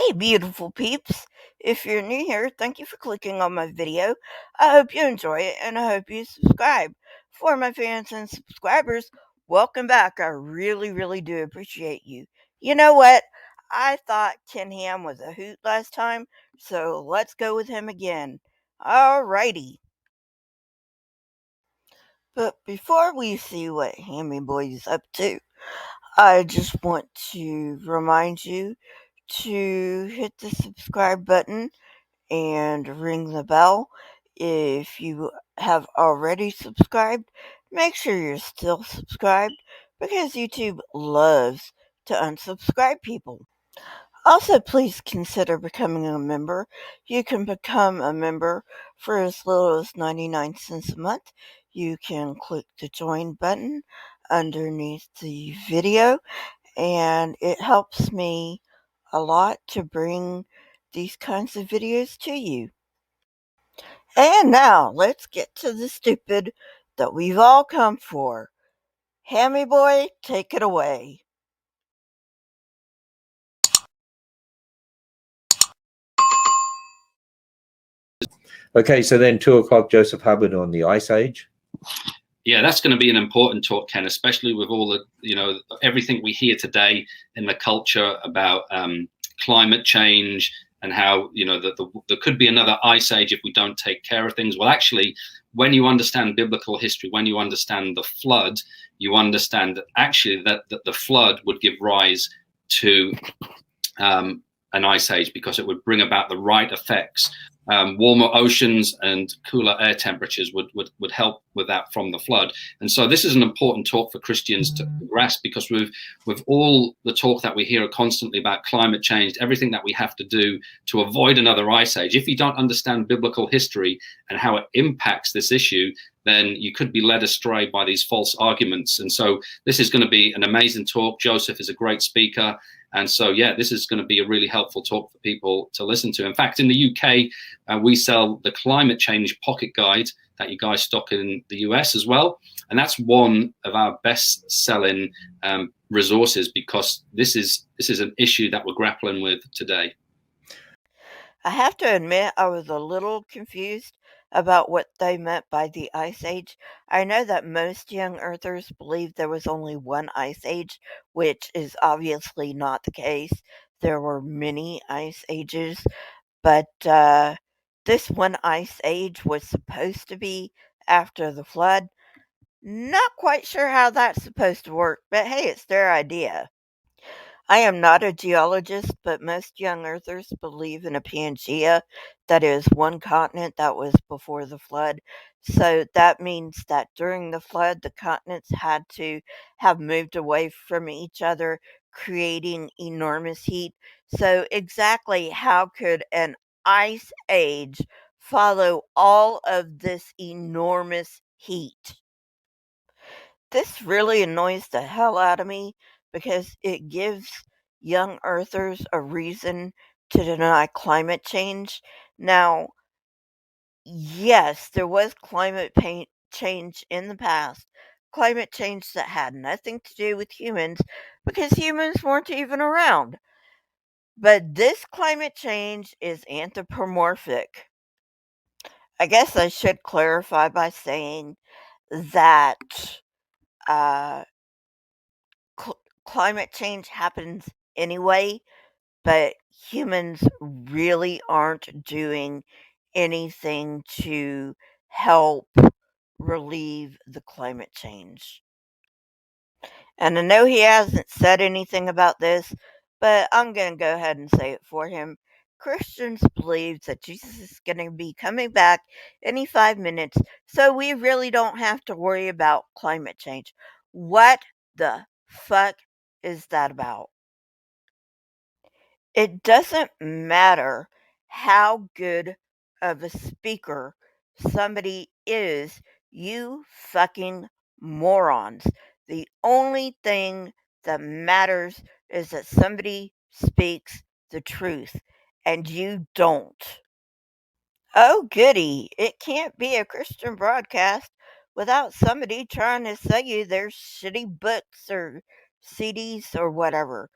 Hey, beautiful peeps. If you're new here, thank you for clicking on my video. I hope you enjoy it and I hope you subscribe. For my fans and subscribers, welcome back. I really do appreciate you. You know what? I thought Ken Ham was a hoot last time, so let's go with him again. Alrighty. But before we see what Hammy Boy is up to, I just want to remind you to hit the subscribe button and ring the bell. If you have already subscribed, make sure you're still subscribed because YouTube loves to unsubscribe people. Also, please consider becoming a member. You can become a member for as little as 99 cents a month. You can click the join button underneath the video, and it helps me a lot to bring these kinds of videos to you. And now, let's get to the stupid that we've all come for. Hammy Boy, take it away. Okay, so then 2:00, Joseph Hubbard on the Ice Age. Yeah, that's going to be an important talk, Ken, especially with all the, everything we hear today in the culture about climate change and how, there could be another ice age if we don't take care of things. Well, actually, when you understand biblical history, when you understand the flood, you understand that actually that the flood would give rise to an ice age because it would bring about the right effects. Warmer oceans and cooler air temperatures would help with that from the flood. And so this is an important talk for Christians to grasp, because with all the talk that we hear constantly about climate change, everything that we have to do to avoid another ice age, if you don't understand biblical history and how it impacts this issue, then you could be led astray by these false arguments. And so this is going to be an amazing talk. Joseph is a great speaker. And so, yeah, this is going to be a really helpful talk for people to listen to. In fact, in the UK, we sell the Climate Change Pocket Guide that you guys stock in the US as well. And that's one of our best-selling resources, because this is an issue that we're grappling with today. I have to admit I was a little confused about what they meant by the Ice Age. I know that most young earthers believe there was only one Ice Age, which is obviously not the case. There were many Ice Ages, but this one Ice Age was supposed to be after the flood. Not quite sure how that's supposed to work, but hey, it's their idea. I am not a geologist, but most young earthers believe in a Pangea, that is, one continent that was before the flood. So that means that during the flood, the continents had to have moved away from each other, creating enormous heat. So exactly how could an ice age follow all of this enormous heat? This really annoys the hell out of me because it gives young earthers a reason to deny climate change. Now, yes, there was change in the past, climate change that had nothing to do with humans because humans weren't even around. But this climate change is anthropomorphic. I guess I should clarify by saying that uh, climate change happens anyway, but humans really aren't doing anything to help relieve the climate change. And I know he hasn't said anything about this, but I'm going to go ahead and say it for him. Christians believe that Jesus is going to be coming back any 5 minutes, so we really don't have to worry about climate change. What the fuck is that about? It doesn't matter how good of a speaker somebody is, you fucking morons. The only thing that matters is that somebody speaks the truth, and you don't. Oh, goody. It can't be a Christian broadcast without somebody trying to sell you their shitty books or CDs or whatever.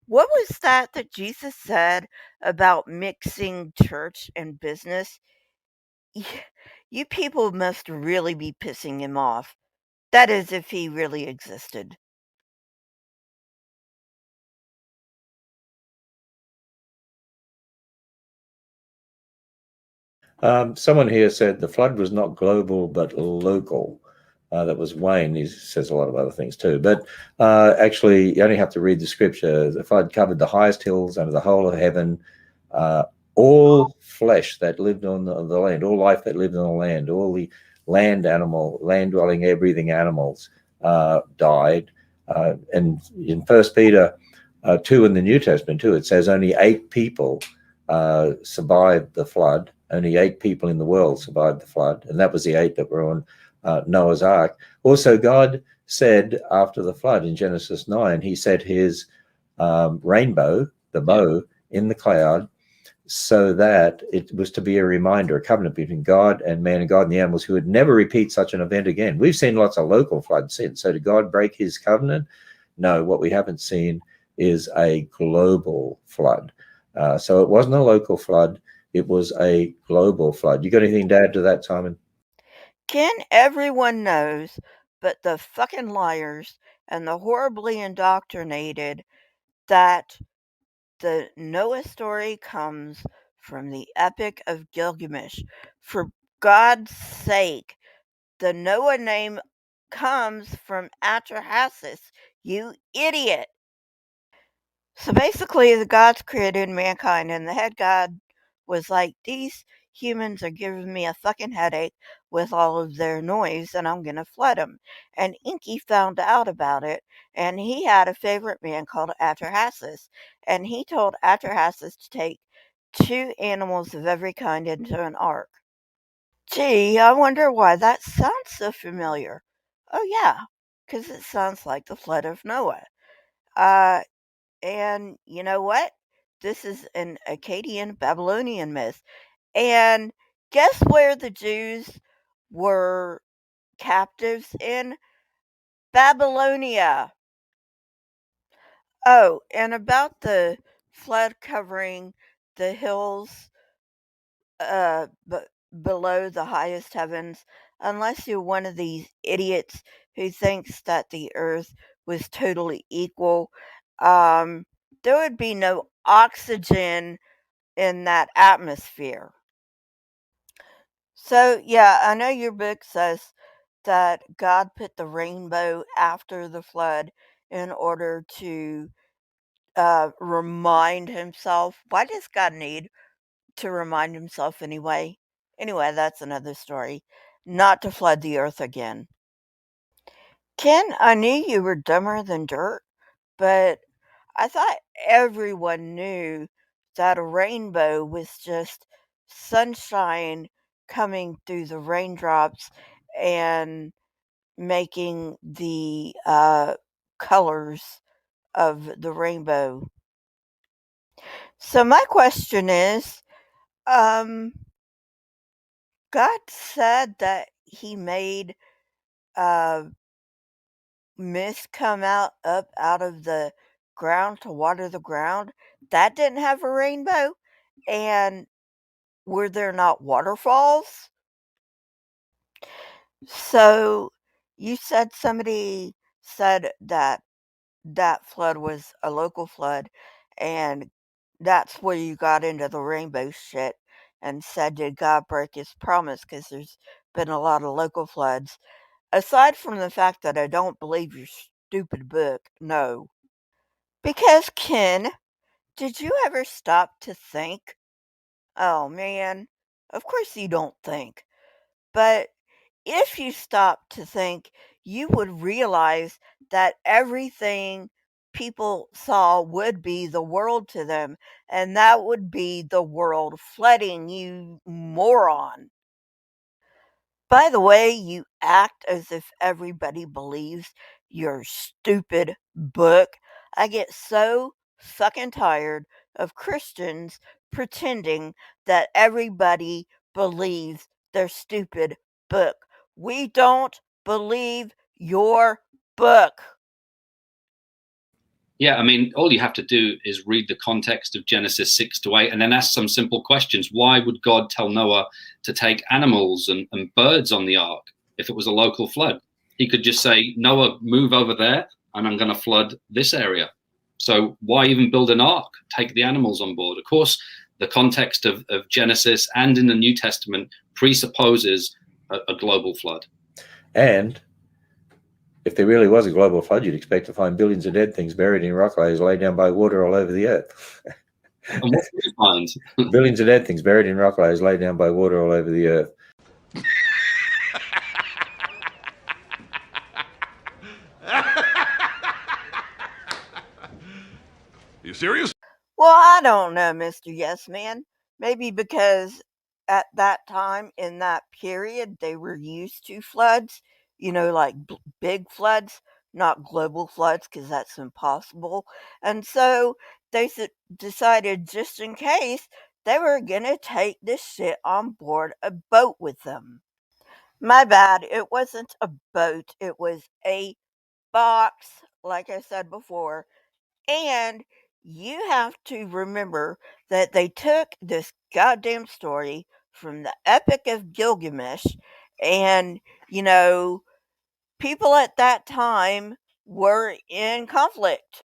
What was that Jesus said about mixing church and business? You people must really be pissing him off. That is, if he really existed. Someone here said the flood was not global but local. That was Wayne. He says a lot of other things too. But actually, you only have to read the scripture. The flood covered the highest hills under the whole of heaven. All flesh that lived on the land, all life that lived on the land, all the land dwelling, air breathing animals died. And in First Peter 2 in the New Testament too, it says only 8 people survived the flood. Only 8 people in the world survived the flood, and that was the 8 that were on Noah's Ark. Also, God said after the flood in Genesis 9, he set his rainbow, the bow, in the cloud, so that it was to be a reminder, a covenant between God and man and God and the animals, who would never repeat such an event again. We've seen lots of local floods since. So did God break his covenant? No, what we haven't seen is a global flood. So it wasn't a local flood. It was a global flood. You got anything to add to that, Simon? Ken, everyone knows, but the fucking liars and the horribly indoctrinated, that the Noah story comes from the Epic of Gilgamesh. For God's sake, the Noah name comes from Atrahasis, you idiot. So basically, the gods created mankind, and the head god was like, these humans are giving me a fucking headache with all of their noise, and I'm going to flood them. And Inky found out about it, and he had a favorite man called Atrahasis, and he told Atrahasis to take 2 animals of every kind into an ark. Gee, I wonder why that sounds so familiar. Oh, yeah, because it sounds like the flood of Noah. Uh, And you know what? This is an Akkadian Babylonian myth. And guess where the Jews were captives in? Babylonia. Oh, and about the flood covering the hills below the highest heavens, unless you're one of these idiots who thinks that the earth was totally equal, um, there would be no oxygen in that atmosphere. So, yeah, I know your book says that God put the rainbow after the flood in order to remind himself. Why does God need to remind himself anyway? Anyway, that's another story. Not to flood the earth again. Ken, I knew you were dumber than dirt, but I thought everyone knew that a rainbow was just sunshine coming through the raindrops and making the colors of the rainbow. So, my question is, um, God said that He made uh, mist come up out of the ground to water the ground. That didn't have a rainbow. And were there not waterfalls? So you said somebody said that that flood was a local flood, and that's where you got into the rainbow shit and said, did God break his promise? Because there's been a lot of local floods. Aside from the fact that I don't believe your stupid book, no. Because, Ken, did you ever stop to think? Oh man, of course you don't think. But if you stop to think, you would realize that everything people saw would be the world to them, and that would be the world flooding, you moron. By the way, you act as if everybody believes your stupid book. I get so fucking tired of Christians pretending that everybody believes their stupid book. We don't believe your book. Yeah, I mean, all you have to do is read the context of Genesis 6 to 8 and then ask some simple questions. Why would God tell Noah to take animals and birds on the ark if it was a local flood? He could just say, Noah, move over there and I'm going to flood this area. So why even build an ark? Take the animals on board. Of course, the context of Genesis and in the New Testament presupposes a global flood. And if there really was a global flood, you'd expect to find billions of dead things buried in rock layers laid down by water all over the earth. And what do we find? Billions of dead things buried in rock layers laid down by water all over the earth. You serious? Well, I don't know, Mr. Yes Man. Maybe because at that time in that period they were used to floods, like big floods, not global floods, because that's impossible. And so they decided, just in case, they were going to take this shit on board a boat with them. My bad, it wasn't a boat, it was a box, like I said before. And you have to remember that they took this goddamn story from the Epic of Gilgamesh, and, people at that time were in conflict.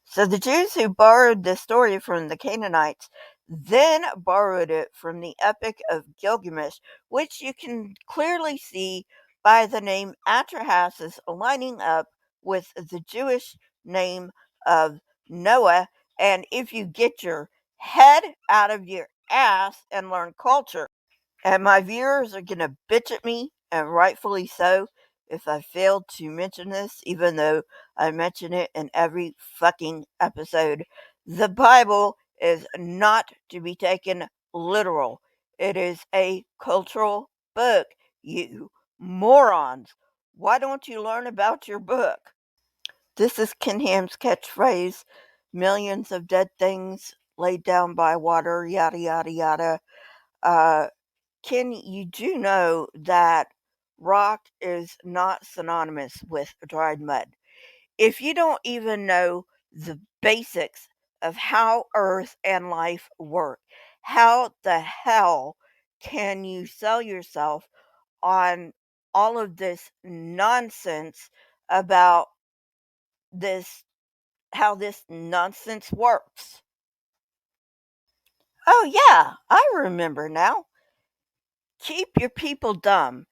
So the Jews who borrowed the story from the Canaanites then borrowed it from the Epic of Gilgamesh, which you can clearly see by the name Atrahasis lining up with the Jewish name of Noah. And if you get your head out of your ass and learn culture, and my viewers are going to bitch at me, and rightfully so, if I failed to mention this, even though I mention it in every fucking episode. The Bible is not to be taken literal. It is a cultural book, you morons. Why don't you learn about your book? This is Ken Ham's catchphrase: millions of dead things laid down by water, yada, yada, yada. Ken, you do know that rock is not synonymous with dried mud. If you don't even know the basics of how Earth and life work, how the hell can you sell yourself on all of this nonsense about this, how this nonsense works? Oh, yeah, I remember now. Keep your people dumb.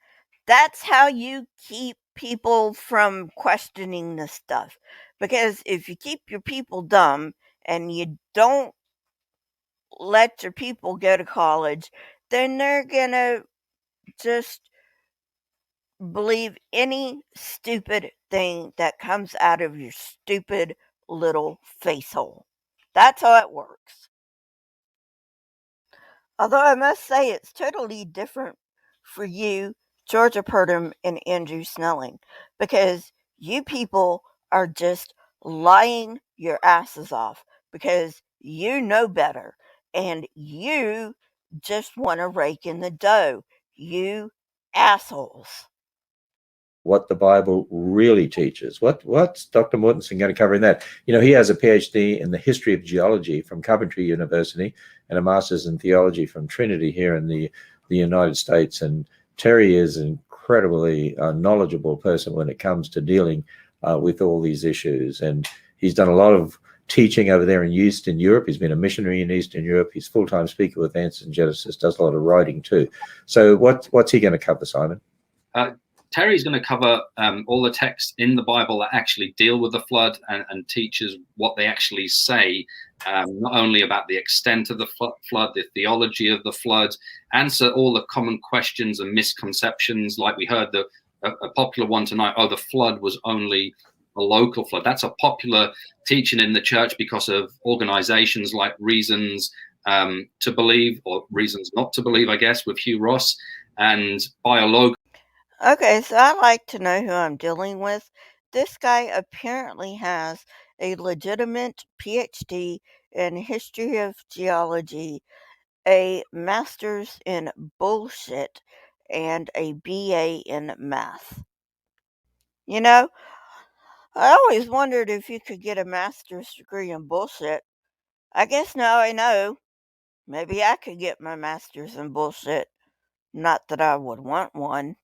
That's how you keep people from questioning this stuff. Because if you keep your people dumb and you don't let your people go to college, then they're gonna just believe any stupid thing that comes out of your stupid little face hole. That's how it works. Although I must say it's totally different for you, Georgia Purdom and Andrew Snelling, because you people are just lying your asses off because you know better and you just want to rake in the dough. You assholes. What the Bible really teaches. What's Dr. Mortensen going to cover in that? He has a PhD in the history of geology from Coventry University and a master's in theology from Trinity here in the United States. And Terry is an incredibly knowledgeable person when it comes to dealing with all these issues. And he's done a lot of teaching over there in Eastern Europe. He's been a missionary in Eastern Europe. He's full-time speaker with Answers in Genesis, does a lot of writing too. So what's he going to cover, Simon? Terry's going to cover all the texts in the Bible that actually deal with the flood and teaches what they actually say, not only about the extent of the flood, the theology of the flood, answer all the common questions and misconceptions. Like we heard a popular one tonight, the flood was only a local flood. That's a popular teaching in the church because of organizations like Reasons to Believe, or Reasons Not to Believe, I guess, with Hugh Ross, and Biological. Okay, so I like to know who I'm dealing with. This guy apparently has a legitimate PhD in history of geology, a master's in bullshit, and a BA in math. You know, I always wondered if you could get a master's degree in bullshit. I guess now I know. Maybe I could get my master's in bullshit. Not that I would want one.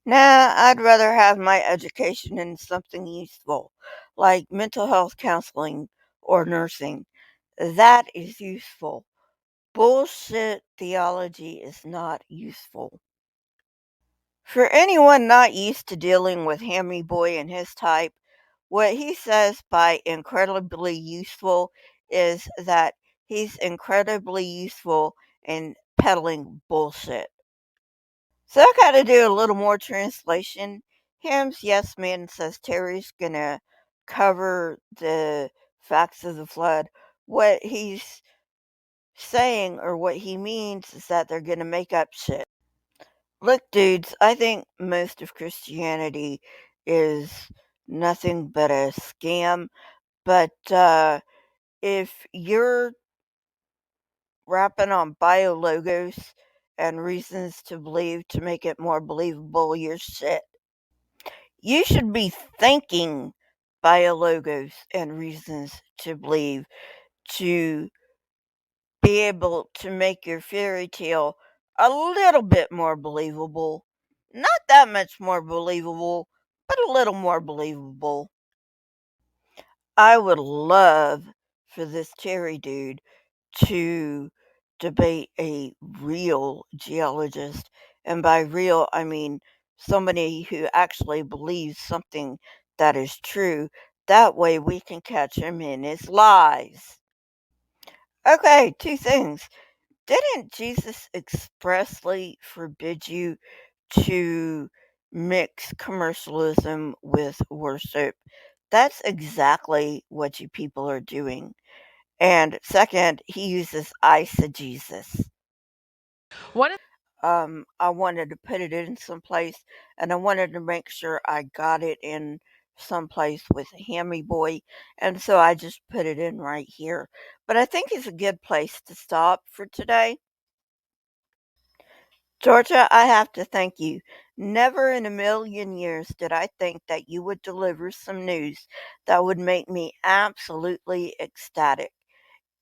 Nah, I'd rather have my education in something useful, like mental health counseling or nursing. That is useful. Bullshit theology is not useful. For anyone not used to dealing with Hammy Boy and his type, what he says by incredibly useful is that he's incredibly useful in peddling bullshit. So I gotta do a little more translation. Ham's yes man says Terry's gonna cover the facts of the flood. What he's saying or what he means is that they're gonna make up shit. Look, dudes, I think most of Christianity is nothing but a scam. But if you're rapping on biologos and reasons to believe to make it more believable, you're shit. You should be thanking biologos and reasons to believe to be able to make your fairy tale a little bit more believable. Not that much more believable, but a little more believable. I would love for this Terry dude to debate a real geologist. And by real, I mean somebody who actually believes something that is true. That way we can catch him in his lies. Okay, two things. Didn't Jesus expressly forbid you to mix commercialism with worship? That's exactly what you people are doing. And second, he uses eisegesis. What is I wanted to put it in some place, and I wanted to make sure I got it in some place with Hammy Boy, and so I just put it in right here. But I think it's a good place to stop for today. Georgia, I have to thank you. Never in a million years did I think that you would deliver some news that would make me absolutely ecstatic.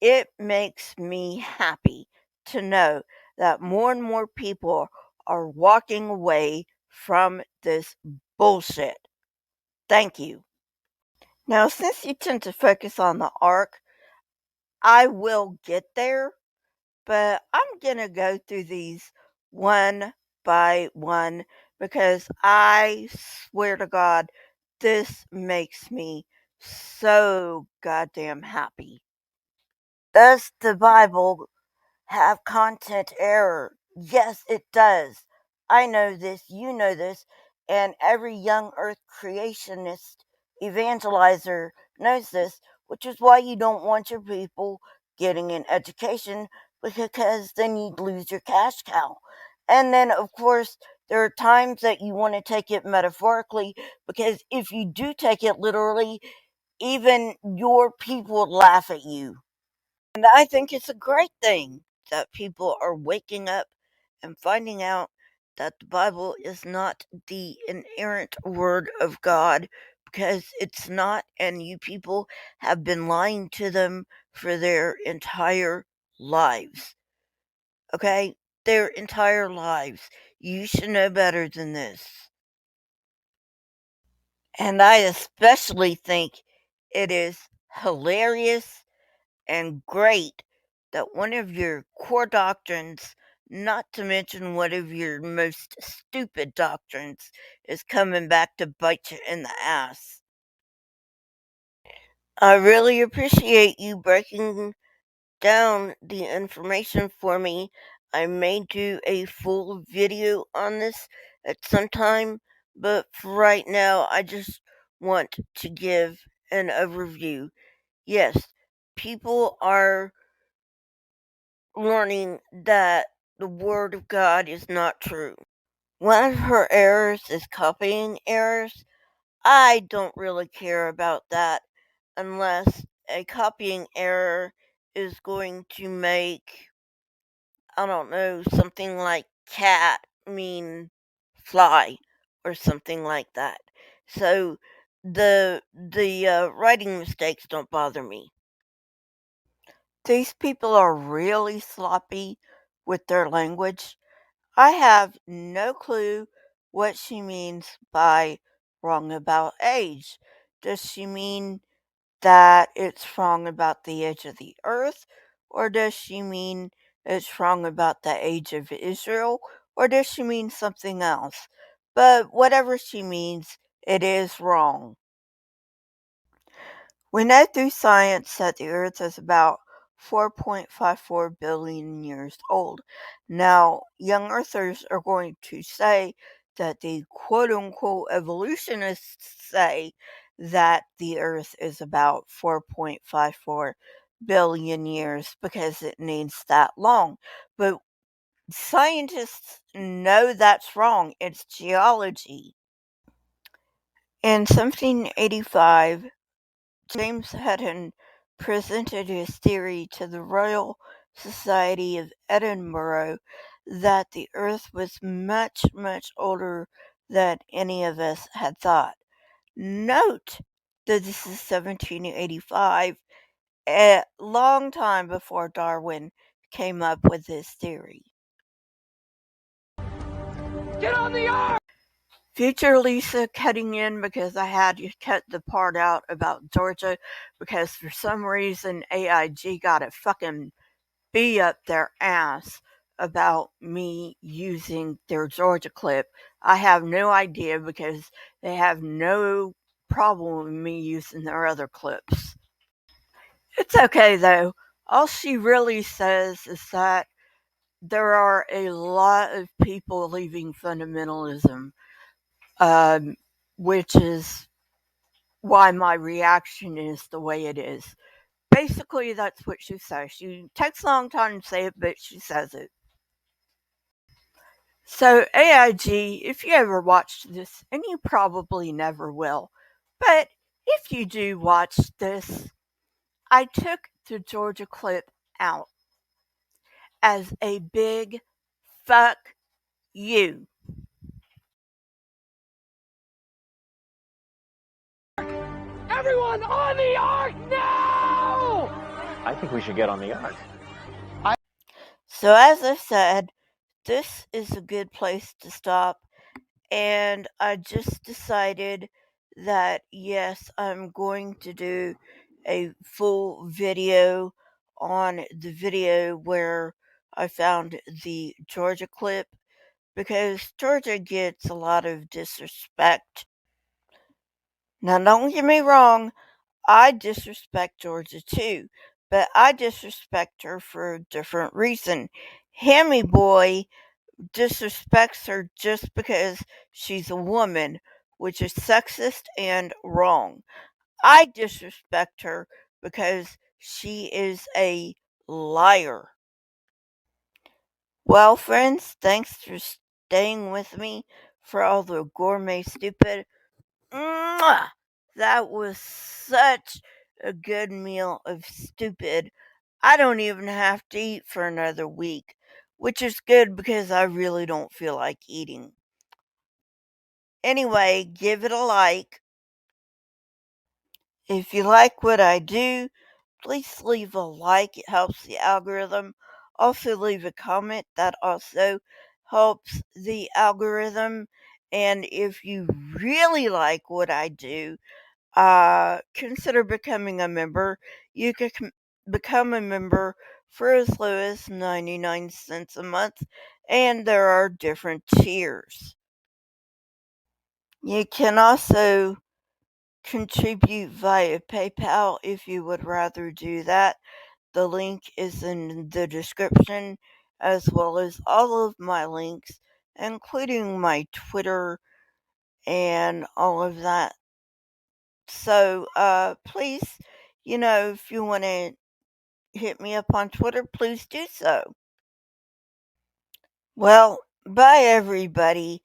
It makes me happy to know that more and more people are walking away from this bullshit. Thank you. Now, since you tend to focus on the arc, I will get there, but I'm going to go through these one by one because I swear to God, this makes me so goddamn happy. Does the Bible have content error? Yes, it does. I know this, you know this, and every young earth creationist evangelizer knows this, which is why you don't want your people getting an education because then you'd lose your cash cow. And then, of course, there are times that you want to take it metaphorically because if you do take it literally, even your people laugh at you. And I think it's a great thing that people are waking up and finding out that the Bible is not the inerrant word of God because it's not, and you people have been lying to them for their entire lives. Okay? Their entire lives. You should know better than this. And I especially think it is hilarious and great that one of your core doctrines, not to mention one of your most stupid doctrines, is coming back to bite you in the ass. I really appreciate you breaking down the information for me. I may do a full video on this at some time, but for right now, I just want to give an overview. Yes, people are learning that the Word of God is not true. One of her errors is copying errors. I don't really care about that unless a copying error is going to make, I don't know, something like cat mean fly or something like that. So the writing mistakes don't bother me. These people are really sloppy with their language. I have no clue what she means by wrong about age. Does she mean that it's wrong about the age of the earth? Or does she mean it's wrong about the age of Israel? Or does she mean something else? But whatever she means, it is wrong. We know through science that the earth is about 4.54 billion years old. Now, young earthers are going to say that the quote unquote evolutionists say that the earth is about 4.54 billion years because it needs that long. But scientists know that's wrong. It's geology. In 1785, James Hutton presented his theory to the Royal Society of Edinburgh that the Earth was much, much older than any of us had thought. Note that this is 1785, a long time before Darwin came up with his theory. Get on the ark! Future Lisa cutting in because I had to cut the part out about Georgia because for some reason AIG got a fucking bee up their ass about me using their Georgia clip. I have no idea because they have no problem with me using their other clips. It's okay though. All she really says is that there are a lot of people leaving fundamentalism. Which is why my reaction is the way it is. Basically, that's what she says. She takes a long time to say it, but she says it. So, AIG, if you ever watched this, and you probably never will, but if you do watch this, I took the Georgia clip out as a big fuck you. Everyone on the ark now! I think we should get on the ark. So, as I said, this is a good place to stop. And I just decided that yes, I'm going to do a full video on the video where I found the Georgia clip because Georgia gets a lot of disrespect. Now, don't get me wrong, I disrespect Georgia too, but I disrespect her for a different reason. Hammy boy disrespects her just because she's a woman, which is sexist and wrong. I disrespect her because she is a liar. Well, friends, thanks for staying with me for all the gourmet stupid. Mwah! That was such a good meal of stupid. I don't even have to eat for another week, which is good because I really don't feel like eating. Anyway, give it a like. If you like what I do, please leave a like. It helps the algorithm. Also, leave a comment. That also helps the algorithm. And if you really like what I do, consider becoming a member. You can become a member for as low as 99 cents a month, and there are different tiers. You can also contribute via PayPal if you would rather do that. The link is in the description, as well as all of my links, including my Twitter and all of that. So, please, if you want to hit me up on Twitter, please do so. Well, bye everybody.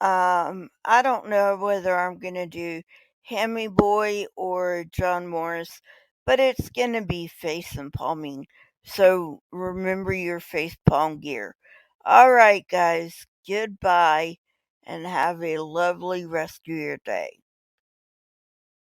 I don't know whether I'm gonna do Hammy Boy or John Morris, but it's gonna be face and palming. So remember your face palm gear. Alright, guys, goodbye and have a lovely rest of your day.